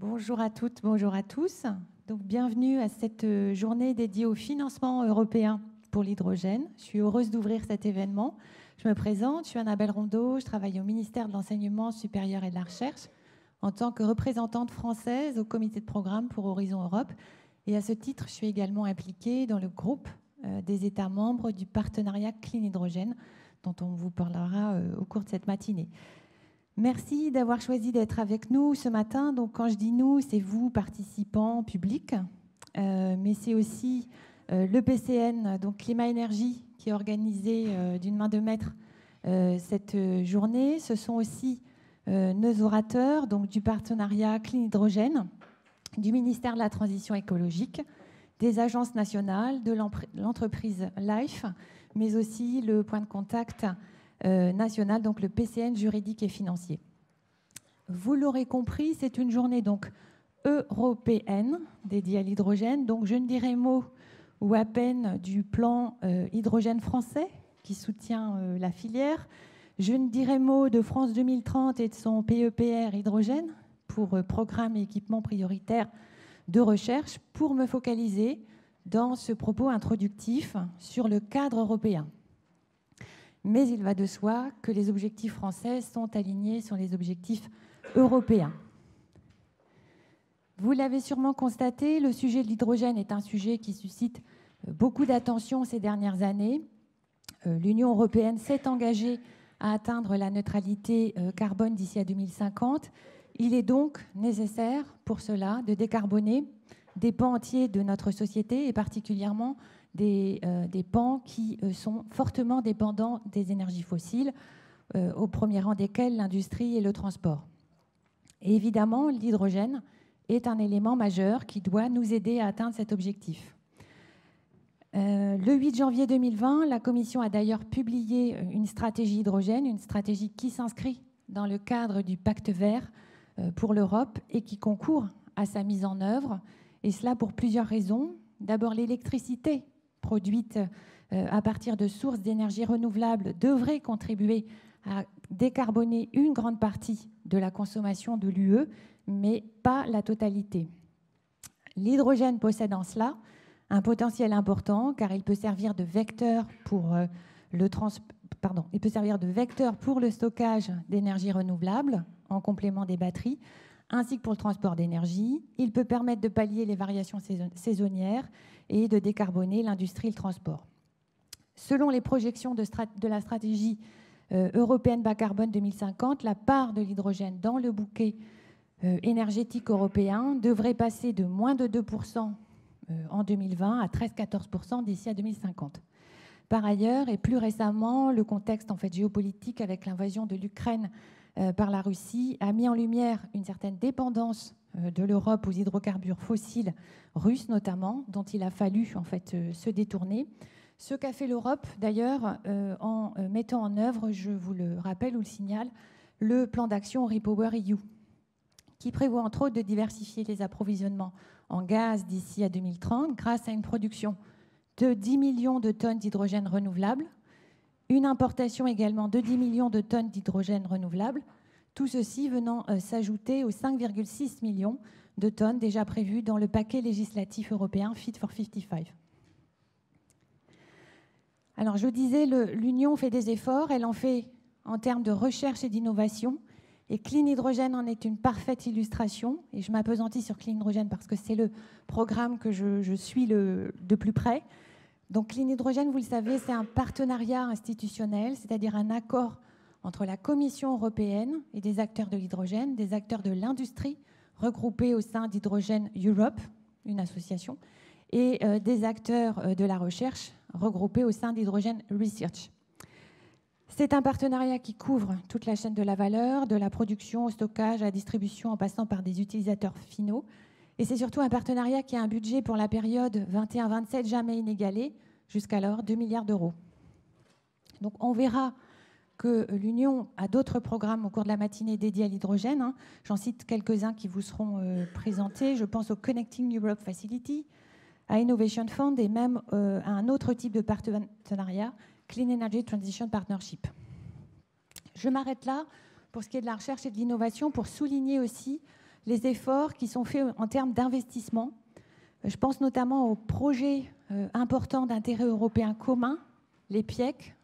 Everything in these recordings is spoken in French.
Bonjour à toutes, bonjour à tous. Donc, bienvenue à cette journée dédiée au financement européen pour l'hydrogène. Je suis heureuse d'ouvrir cet événement. Je me présente, je suis Annabelle Rondeau, je travaille au ministère de l'Enseignement supérieur et de la Recherche en tant que représentante française au comité de programme pour Horizon Europe. Et à ce titre, je suis également impliquée dans le groupe des États membres du partenariat Clean Hydrogène, dont on vous parlera au cours de cette matinée. Merci d'avoir choisi d'être avec nous ce matin. Donc, quand je dis nous, c'est vous, participants, publics, mais c'est aussi le PCN, donc Climat Énergie, qui a organisé d'une main de maître cette journée. Ce sont aussi nos orateurs, donc du partenariat Clean Hydrogène, du ministère de la Transition écologique, des agences nationales, de l'entreprise LIFE, mais aussi le point de contact national, donc le PCN juridique et financier. Vous l'aurez compris, c'est une journée donc européenne dédiée à l'hydrogène. Donc je ne dirai mot ou à peine du plan hydrogène français qui soutient la filière. Je ne dirai mot de France 2030 et de son PEPR hydrogène pour programme et équipement prioritaire de recherche, pour me focaliser dans ce propos introductif sur le cadre européen. Mais il va de soi que les objectifs français sont alignés sur les objectifs européens. Vous l'avez sûrement constaté, le sujet de l'hydrogène est un sujet qui suscite beaucoup d'attention ces dernières années. L'Union européenne s'est engagée à atteindre la neutralité carbone d'ici à 2050. Il est donc nécessaire pour cela de décarboner des pans entiers de notre société et particulièrement des pans qui sont fortement dépendants des énergies fossiles, au premier rang desquels l'industrie et le transport. Et évidemment, l'hydrogène est un élément majeur qui doit nous aider à atteindre cet objectif. Le 8 janvier 2020, la Commission a d'ailleurs publié une stratégie hydrogène, une stratégie qui s'inscrit dans le cadre du Pacte vert pour l'Europe et qui concourt à sa mise en œuvre, et cela pour plusieurs raisons. D'abord, l'électricité produite à partir de sources d'énergie renouvelables devrait contribuer à décarboner une grande partie de la consommation de l'UE, mais pas la totalité. L'hydrogène possède en cela un potentiel important car il peut servir de vecteur pour le stockage d'énergie renouvelable en complément des batteries, ainsi que pour le transport d'énergie. Il peut permettre de pallier les variations saisonnières et de décarboner l'industrie et le transport. Selon les projections de la stratégie européenne bas carbone 2050, la part de l'hydrogène dans le bouquet énergétique européen devrait passer de moins de 2% en 2020 à 13-14% d'ici à 2050. Par ailleurs, et plus récemment, le contexte géopolitique avec l'invasion de l'Ukraine par la Russie a mis en lumière une certaine dépendance de l'Europe aux hydrocarbures fossiles russes notamment, dont il a fallu se détourner. Ce qu'a fait l'Europe d'ailleurs en mettant en œuvre, je vous le rappelle ou le signale, le plan d'action REPowerEU, qui prévoit entre autres de diversifier les approvisionnements en gaz d'ici à 2030 grâce à une production de 10 millions de tonnes d'hydrogène renouvelable, une importation également de 10 millions de tonnes d'hydrogène renouvelable, tout ceci venant s'ajouter aux 5,6 millions de tonnes déjà prévues dans le paquet législatif européen Fit for 55. Alors je disais, l'Union fait des efforts, elle en fait en termes de recherche et d'innovation, et Clean Hydrogène en est une parfaite illustration, et je m'appesantis sur Clean Hydrogène parce que c'est le programme que je suis de plus près. Donc Clean Hydrogène, vous le savez, c'est un partenariat institutionnel, c'est-à-dire un accord entre la Commission européenne et des acteurs de l'hydrogène, des acteurs de l'industrie regroupés au sein d'Hydrogen Europe, une association, et des acteurs de la recherche regroupés au sein d'Hydrogen Research. C'est un partenariat qui couvre toute la chaîne de la valeur, de la production au stockage à la distribution en passant par des utilisateurs finaux. Et c'est surtout un partenariat qui a un budget pour la période 21-27 jamais inégalé, jusqu'alors 2 milliards d'euros. Donc on verra que l'Union a d'autres programmes au cours de la matinée dédiés à l'hydrogène. J'en cite quelques-uns qui vous seront présentés. Je pense au Connecting Europe Facility, à Innovation Fund et même à un autre type de partenariat, Clean Energy Transition Partnership. Je m'arrête là pour ce qui est de la recherche et de l'innovation, pour souligner aussi les efforts qui sont faits en termes d'investissement. Je pense notamment aux projets importants d'intérêt européen commun, les PIEC,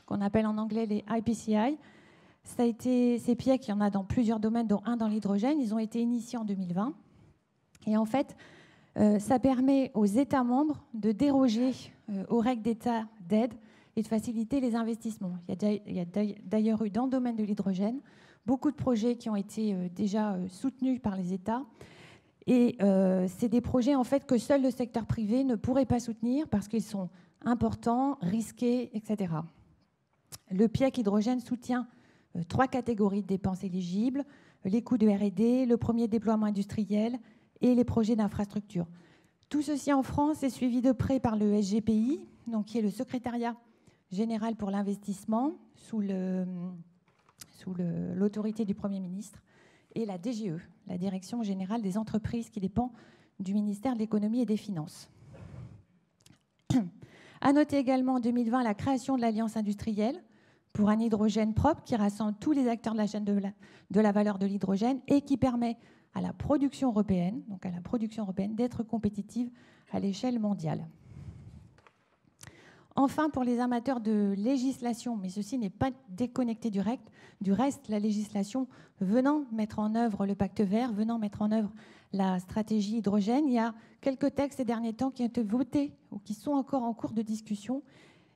qu'on appelle en anglais les IPCI. Ces PIEC, il y en a dans plusieurs domaines, dont un dans l'hydrogène. Ils ont été initiés en 2020. Et en fait, ça permet aux États membres de déroger aux règles d'État d'aide et de faciliter les investissements. Il y a d'ailleurs eu dans le domaine de l'hydrogène beaucoup de projets qui ont été déjà soutenus par les États. Et c'est des projets en fait que seul le secteur privé ne pourrait pas soutenir parce qu'ils sont importants, risqués, etc. Le PIEC hydrogène soutient 3 catégories de dépenses éligibles: les coûts de R&D, le premier déploiement industriel et les projets d'infrastructure. Tout ceci en France est suivi de près par le SGPI, donc qui est le secrétariat général pour l'investissement sous l'autorité du Premier ministre, et la DGE, la Direction générale des entreprises, qui dépend du ministère de l'économie et des finances. À noter également en 2020 la création de l'Alliance industrielle pour un hydrogène propre qui rassemble tous les acteurs de la chaîne de la valeur de l'hydrogène et qui permet à la production européenne, d'être compétitive à l'échelle mondiale. Enfin, pour les amateurs de législation, mais ceci n'est pas déconnecté du reste, la législation venant mettre en œuvre le pacte vert, venant mettre en œuvre la stratégie hydrogène, il y a quelques textes ces derniers temps qui ont été votés ou qui sont encore en cours de discussion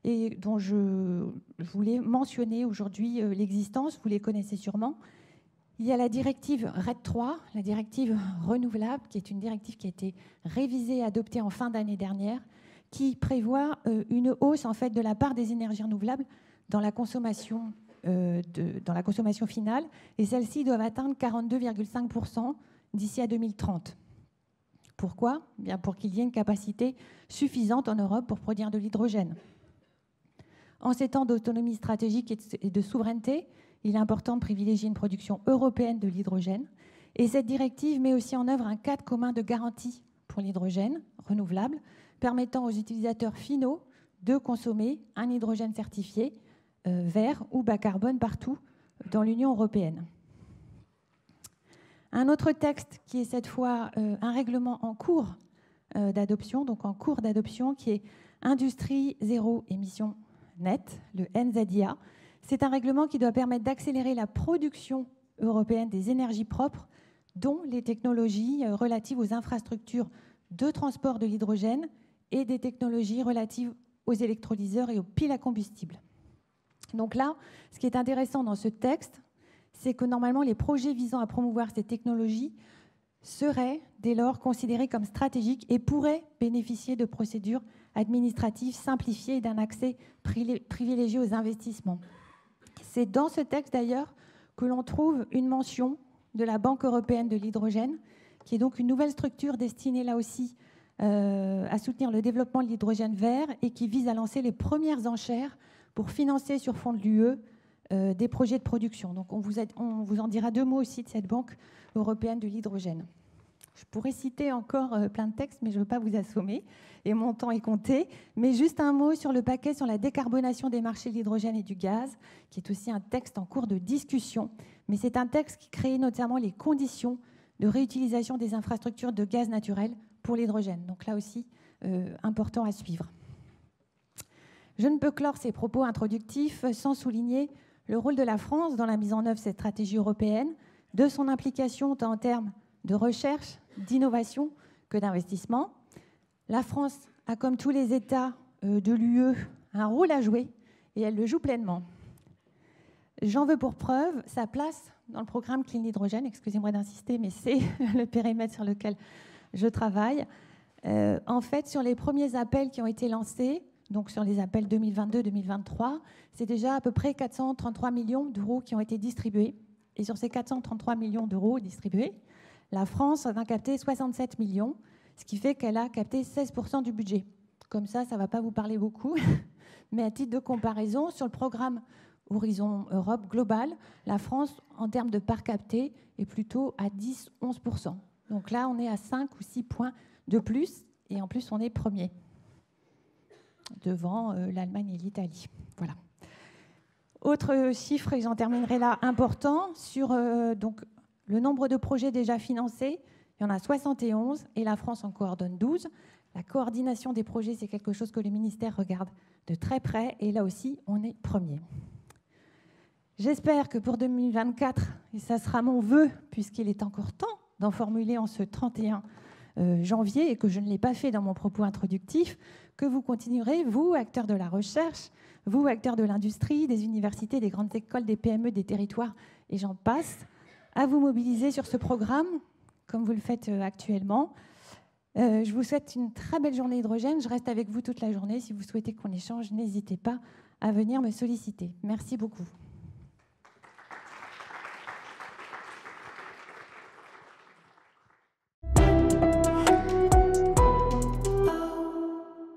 et dont je voulais mentionner aujourd'hui l'existence, vous les connaissez sûrement. Il y a la directive RED III, la directive renouvelable, qui est une directive qui a été révisée et adoptée en fin d'année dernière, qui prévoit une hausse en fait, de la part des énergies renouvelables dans la consommation, finale, et celles-ci doivent atteindre 42,5% d'ici à 2030. Pourquoi ? Bien pour qu'il y ait une capacité suffisante en Europe pour produire de l'hydrogène. En ces temps d'autonomie stratégique et de souveraineté, il est important de privilégier une production européenne de l'hydrogène. Et cette directive met aussi en œuvre un cadre commun de garantie pour l'hydrogène renouvelable, permettant aux utilisateurs finaux de consommer un hydrogène certifié vert ou bas carbone partout dans l'Union européenne. Un autre texte qui est cette fois un règlement en cours d'adoption, qui est Industrie zéro émission nette, le NZIA. C'est un règlement qui doit permettre d'accélérer la production européenne des énergies propres, dont les technologies relatives aux infrastructures de transport de l'hydrogène et des technologies relatives aux électrolyseurs et aux piles à combustible. Donc là, ce qui est intéressant dans ce texte, c'est que normalement les projets visant à promouvoir ces technologies seraient dès lors considérés comme stratégiques et pourraient bénéficier de procédures administratives simplifiées et d'un accès privilégié aux investissements. C'est dans ce texte d'ailleurs que l'on trouve une mention de la Banque européenne de l'hydrogène, qui est donc une nouvelle structure destinée là aussi à soutenir le développement de l'hydrogène vert et qui vise à lancer les premières enchères pour financer sur fonds de l'UE des projets de production. Donc on vous en dira 2 mots aussi de cette Banque européenne de l'hydrogène. Je pourrais citer encore plein de textes, mais je ne veux pas vous assommer, et mon temps est compté. Mais juste un mot sur le paquet sur la décarbonation des marchés de l'hydrogène et du gaz, qui est aussi un texte en cours de discussion. Mais c'est un texte qui crée notamment les conditions de réutilisation des infrastructures de gaz naturel pour l'hydrogène. Donc là aussi, important à suivre. Je ne peux clore ces propos introductifs sans souligner le rôle de la France dans la mise en œuvre de cette stratégie européenne, de son implication tant en termes de recherche, d'innovation que d'investissement. La France a, comme tous les États de l'UE, un rôle à jouer et elle le joue pleinement. J'en veux pour preuve sa place dans le programme Clean Hydrogène. Excusez-moi d'insister, mais c'est le périmètre sur lequel je travaille. En fait, sur les premiers appels qui ont été lancés, donc sur les appels 2022-2023, c'est déjà à peu près 433 millions d'euros qui ont été distribués. Et sur ces 433 millions d'euros distribués, la France en a capté 67 millions, ce qui fait qu'elle a capté 16% du budget. Comme ça ne va pas vous parler beaucoup, mais à titre de comparaison, sur le programme Horizon Europe Global, la France, en termes de part captée, est plutôt à 10-11%. Donc là, on est à 5 ou 6 points de plus, et en plus, on est premier, devant l'Allemagne et l'Italie. Voilà. Autre chiffre, et j'en terminerai là, important, sur donc Le nombre de projets déjà financés, il y en a 71 et la France en coordonne 12. La coordination des projets, c'est quelque chose que le ministère regarde de très près et là aussi, on est premier. J'espère que pour 2024, et ça sera mon vœu, puisqu'il est encore temps d'en formuler en ce 31 janvier et que je ne l'ai pas fait dans mon propos introductif, que vous continuerez, vous, acteurs de la recherche, vous, acteurs de l'industrie, des universités, des grandes écoles, des PME, des territoires, et j'en passe, à vous mobiliser sur ce programme, comme vous le faites actuellement. Je vous souhaite une très belle journée hydrogène. Je reste avec vous toute la journée. Si vous souhaitez qu'on échange, n'hésitez pas à venir me solliciter. Merci beaucoup.